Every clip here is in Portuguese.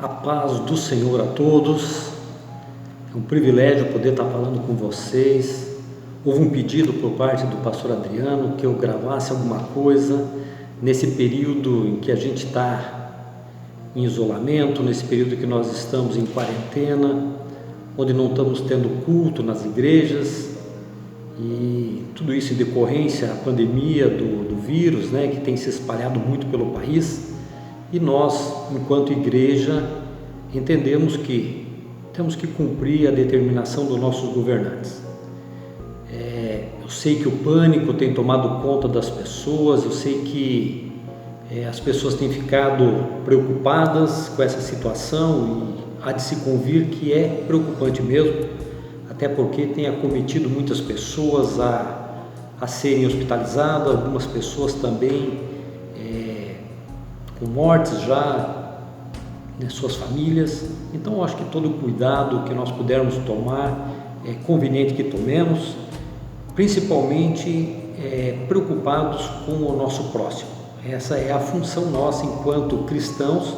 A paz do Senhor a todos. É um privilégio poder estar falando com vocês. Houve um pedido por parte do pastor Adriano que eu gravasse alguma coisa nesse período em que a gente está em isolamento, nesse período que nós estamos em quarentena, onde não estamos tendo culto nas igrejas, e tudo isso em decorrência da pandemia do vírus, que tem se espalhado muito pelo país. E nós, enquanto igreja, entendemos que temos que cumprir a determinação dos nossos governantes. Eu sei que o pânico tem tomado conta das pessoas, eu sei que as pessoas têm ficado preocupadas com essa situação e há de se convir que é preocupante mesmo, até porque tem acometido muitas pessoas a serem hospitalizadas, algumas pessoas também com mortes já nas suas famílias. Então eu acho que todo cuidado que nós pudermos tomar é conveniente que tomemos, principalmente preocupados com o nosso próximo. Essa é a função nossa enquanto cristãos,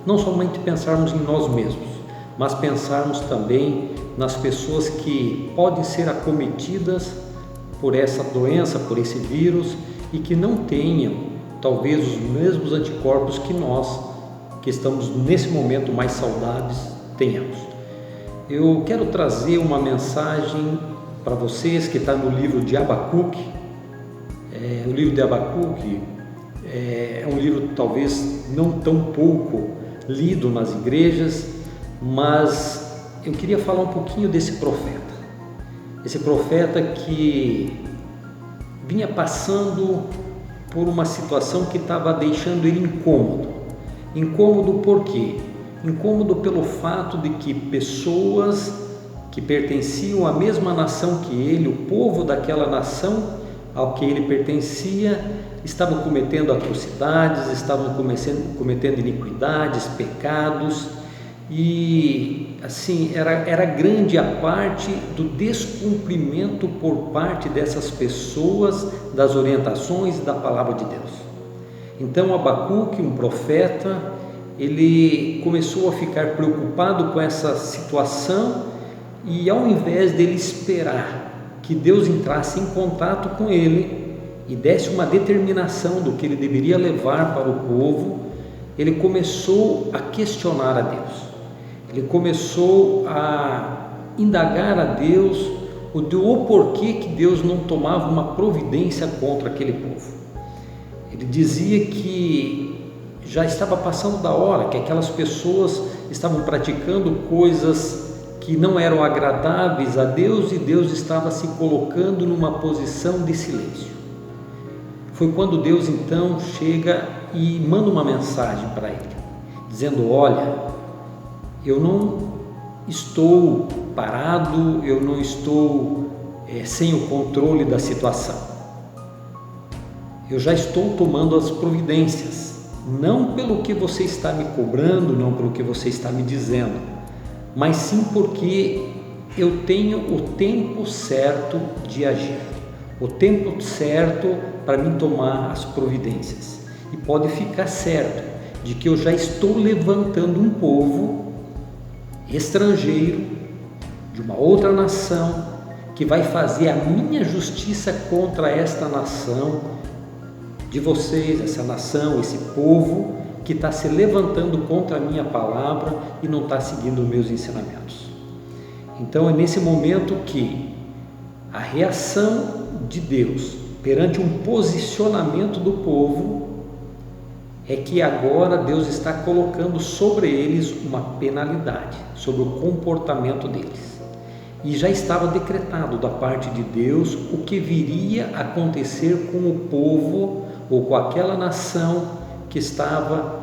não somente pensarmos em nós mesmos, mas pensarmos também nas pessoas que podem ser acometidas por essa doença, por esse vírus, e que não tenham talvez os mesmos anticorpos que nós, que estamos nesse momento mais saudáveis, tenhamos. Eu quero trazer uma mensagem para vocês que está no livro de Abacuque. O livro de Abacuque é um livro talvez não tão pouco lido nas igrejas, mas eu queria falar um pouquinho desse profeta. Esse profeta que vinha passando por uma situação que estava deixando ele incômodo. Incômodo por quê? Incômodo pelo fato de que pessoas que pertenciam à mesma nação que ele, o povo daquela nação ao que ele pertencia, estavam cometendo atrocidades, estavam cometendo iniquidades, pecados, e assim era grande a parte do descumprimento por parte dessas pessoas das orientações da palavra de Deus. Então Abacuque, um profeta, ele começou a ficar preocupado com essa situação, e ao invés dele esperar que Deus entrasse em contato com ele e desse uma determinação do que ele deveria levar para o povo, ele começou a questionar a Deus. Ele começou a indagar a Deus o porquê que Deus não tomava uma providência contra aquele povo. Ele dizia que já estava passando da hora, que aquelas pessoas estavam praticando coisas que não eram agradáveis a Deus, e Deus estava se colocando numa posição de silêncio. Foi quando Deus então chega e manda uma mensagem para ele, dizendo: olha, eu não estou parado, eu não estou sem o controle da situação. Eu já estou tomando as providências, não pelo que você está me cobrando, não pelo que você está me dizendo, mas sim porque eu tenho o tempo certo de agir, o tempo certo para mim tomar as providências. E pode ficar certo de que eu já estou levantando um povo estrangeiro, de uma outra nação, que vai fazer a minha justiça contra esta nação de vocês, essa nação, esse povo que está se levantando contra a minha palavra e não está seguindo os meus ensinamentos. Então é nesse momento que a reação de Deus perante um posicionamento do povo é que agora Deus está colocando sobre eles uma penalidade, sobre o comportamento deles. E já estava decretado da parte de Deus o que viria a acontecer com o povo ou com aquela nação que estava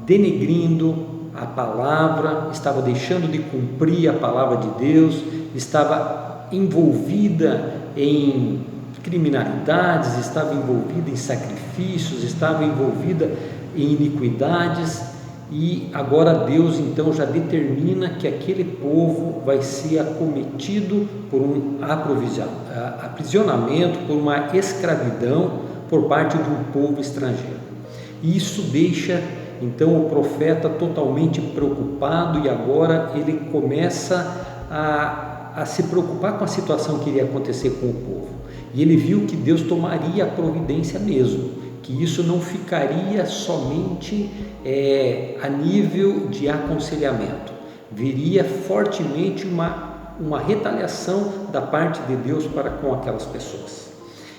denegrindo a palavra, estava deixando de cumprir a palavra de Deus, estava envolvida em criminalidades, estava envolvida em sacrifícios, estava envolvida em iniquidades, e agora Deus então já determina que aquele povo vai ser acometido por um aprisionamento, por uma escravidão por parte de um povo estrangeiro. E isso deixa Então o profeta totalmente preocupado, e agora ele começa a se preocupar com a situação que iria acontecer com o povo. E ele viu que Deus tomaria a providência mesmo, que isso não ficaria somente a nível de aconselhamento, viria fortemente uma retaliação da parte de Deus para com aquelas pessoas.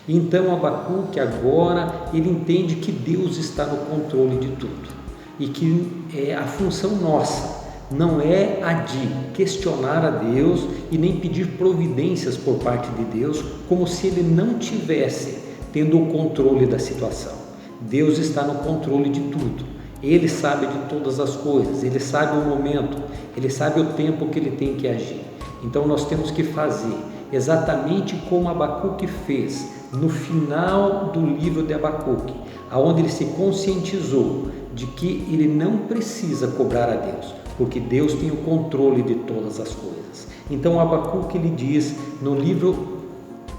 Então Abacuque agora ele entende que Deus está no controle de tudo e que a função nossa não é a de questionar a Deus e nem pedir providências por parte de Deus, como se Ele não tivesse tendo o controle da situação. Deus está no controle de tudo, Ele sabe de todas as coisas, Ele sabe o momento, Ele sabe o tempo que Ele tem que agir. Então nós temos que fazer exatamente como Abacuque fez no final do livro de Abacuque, aonde ele se conscientizou de que ele não precisa cobrar a Deus, porque Deus tem o controle de todas as coisas. Então Abacuque ele diz no livro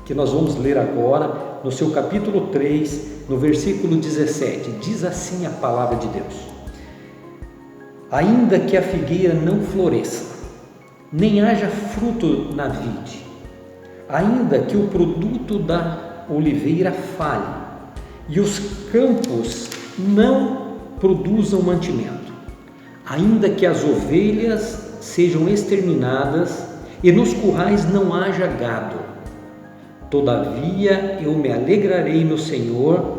que nós vamos ler agora, no seu capítulo 3, no versículo 17, diz assim a palavra de Deus: ainda que a figueira não floresça, nem haja fruto na vide, ainda que o produto da oliveira falhe e os campos não produzam mantimento, ainda que as ovelhas sejam exterminadas e nos currais não haja gado, todavia eu me alegrarei no Senhor,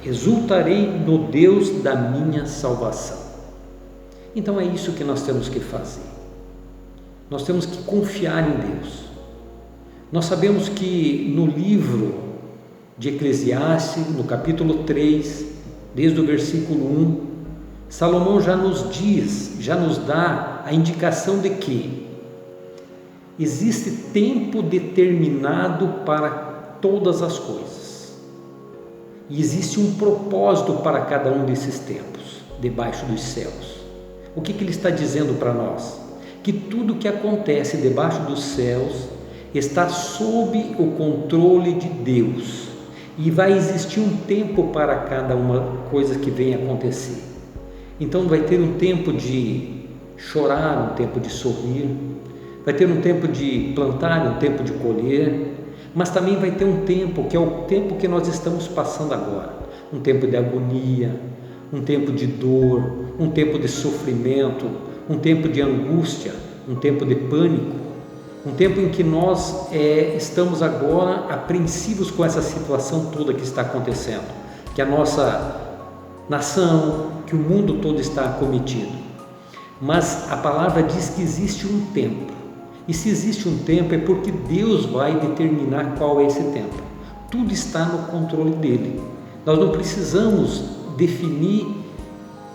exultarei no Deus da minha salvação. Então é isso que nós temos que fazer. Nós temos que confiar em Deus. Nós sabemos que no livro de Eclesiastes, no capítulo 3, desde o versículo 1, Salomão já nos diz, já nos dá a indicação de que existe tempo determinado para todas as coisas e existe um propósito para cada um desses tempos debaixo dos céus. O que ele está dizendo para nós? Que tudo que acontece debaixo dos céus está sob o controle de Deus e vai existir um tempo para cada uma coisa que vem acontecer. Então vai ter um tempo de chorar, um tempo de sorrir, vai ter um tempo de plantar, um tempo de colher, mas também vai ter um tempo que é o tempo que nós estamos passando agora, um tempo de agonia, um tempo de dor, um tempo de sofrimento, um tempo de angústia, um tempo de pânico, um tempo em que nós estamos agora apreensivos com essa situação toda que está acontecendo, que a nossa nação, que o mundo todo está acometido. Mas a palavra diz que existe um tempo, e se existe um tempo é porque Deus vai determinar qual é esse tempo. Tudo está no controle dele. Nós não precisamos definir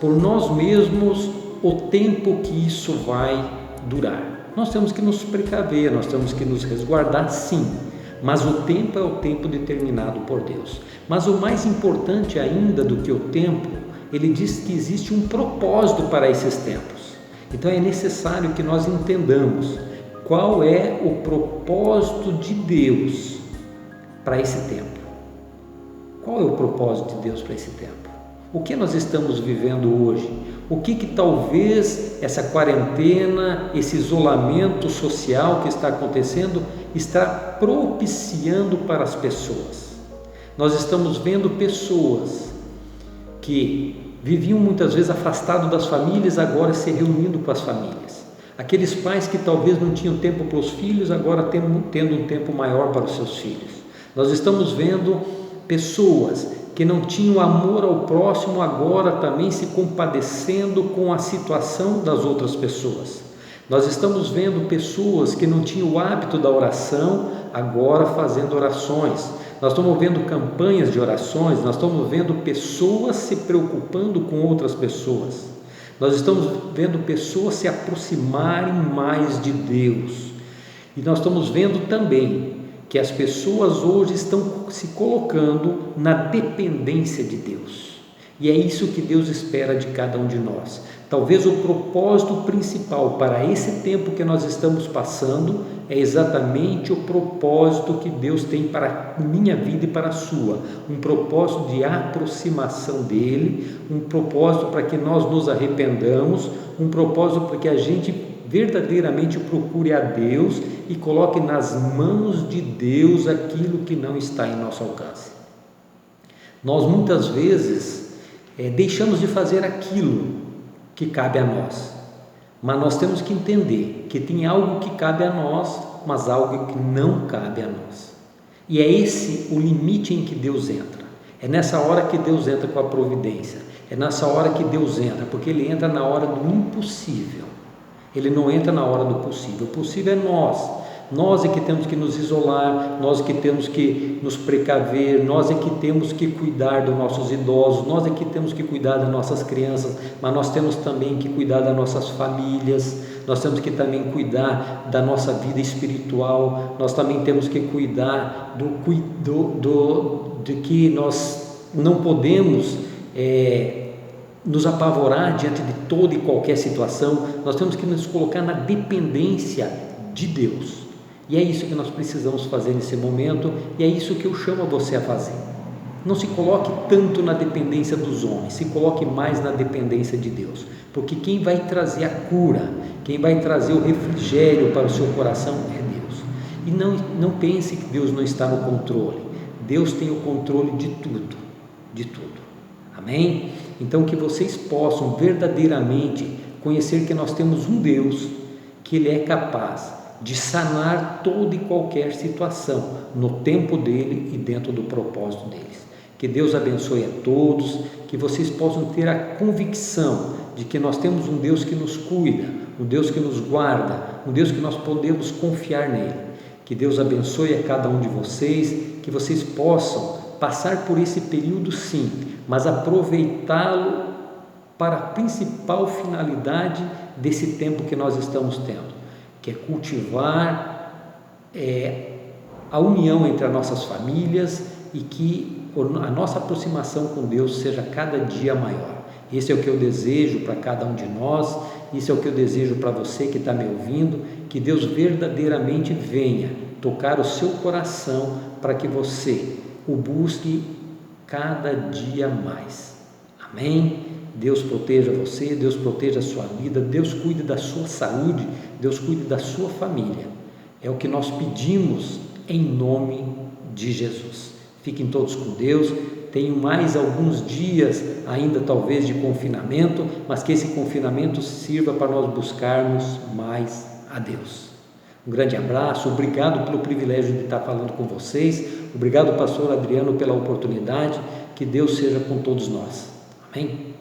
por nós mesmos o tempo que isso vai durar. Nós temos que nos precaver, nós temos que nos resguardar, sim, mas o tempo é o tempo determinado por Deus. Mas o mais importante ainda do que o tempo, ele diz que existe um propósito para esses tempos. Então é necessário que nós entendamos qual é o propósito de Deus para esse tempo. Qual é o propósito de Deus para esse tempo? O que nós estamos vivendo hoje? O que talvez essa quarentena, esse isolamento social que está acontecendo, está propiciando para as pessoas? Nós estamos vendo pessoas que viviam muitas vezes afastados das famílias, agora se reunindo com as famílias. Aqueles pais que talvez não tinham tempo para os filhos, agora tendo um tempo maior para os seus filhos. Nós estamos vendo pessoas que não tinham amor ao próximo, agora também se compadecendo com a situação das outras pessoas. Nós estamos vendo pessoas que não tinham o hábito da oração, agora fazendo orações. Nós estamos vendo campanhas de orações, nós estamos vendo pessoas se preocupando com outras pessoas. Nós estamos vendo pessoas se aproximarem mais de Deus. E nós estamos vendo também que as pessoas hoje estão se colocando na dependência de Deus. E é isso que Deus espera de cada um de nós. Talvez o propósito principal para esse tempo que nós estamos passando é exatamente o propósito que Deus tem para a minha vida e para a sua, um propósito de aproximação dele, um propósito para que nós nos arrependamos, um propósito para que a gente verdadeiramente procure a Deus e coloque nas mãos de Deus aquilo que não está em nosso alcance. Nós muitas vezes deixamos de fazer aquilo que cabe a nós, mas nós temos que entender que tem algo que cabe a nós, mas algo que não cabe a nós, e é esse o limite em que Deus entra. É nessa hora que Deus entra com a providência, é nessa hora que Deus entra, porque Ele entra na hora do impossível, Ele não entra na hora do possível. O possível é nós é que temos que nos isolar, nós é que temos que nos precaver, nós é que temos que cuidar dos nossos idosos, nós é que temos que cuidar das nossas crianças, mas nós temos também que cuidar das nossas famílias, nós temos que também cuidar da nossa vida espiritual, nós também temos que cuidar de que nós não podemos nos apavorar diante de toda e qualquer situação, nós temos que nos colocar na dependência de Deus. E é isso que nós precisamos fazer nesse momento, e é isso que eu chamo a você a fazer. Não se coloque tanto na dependência dos homens, se coloque mais na dependência de Deus, porque quem vai trazer a cura, quem vai trazer o refrigério para o seu coração é Deus. E não pense que Deus não está no controle. Deus tem o controle de tudo, de tudo. Amém? Então que vocês possam verdadeiramente conhecer que nós temos um Deus, que Ele é capaz de sanar toda e qualquer situação no tempo dele e dentro do propósito deles. Que Deus abençoe a todos, que vocês possam ter a convicção de que nós temos um Deus que nos cuida, um Deus que nos guarda, um Deus que nós podemos confiar nele. Que Deus abençoe a cada um de vocês, que vocês possam passar por esse período sim, mas aproveitá-lo para a principal finalidade desse tempo que nós estamos tendo, que é cultivar a união entre as nossas famílias e que a nossa aproximação com Deus seja cada dia maior. Esse é o que eu desejo para cada um de nós, isso é o que eu desejo para você que está me ouvindo, que Deus verdadeiramente venha tocar o seu coração para que você o busque cada dia mais. Amém? Deus proteja você, Deus proteja a sua vida, Deus cuide da sua saúde, Deus cuide da sua família. É o que nós pedimos em nome de Jesus. Fiquem todos com Deus. Tenho mais alguns dias ainda talvez de confinamento, mas que esse confinamento sirva para nós buscarmos mais a Deus. Um grande abraço, obrigado pelo privilégio de estar falando com vocês, obrigado pastor Adriano pela oportunidade, que Deus seja com todos nós. Amém?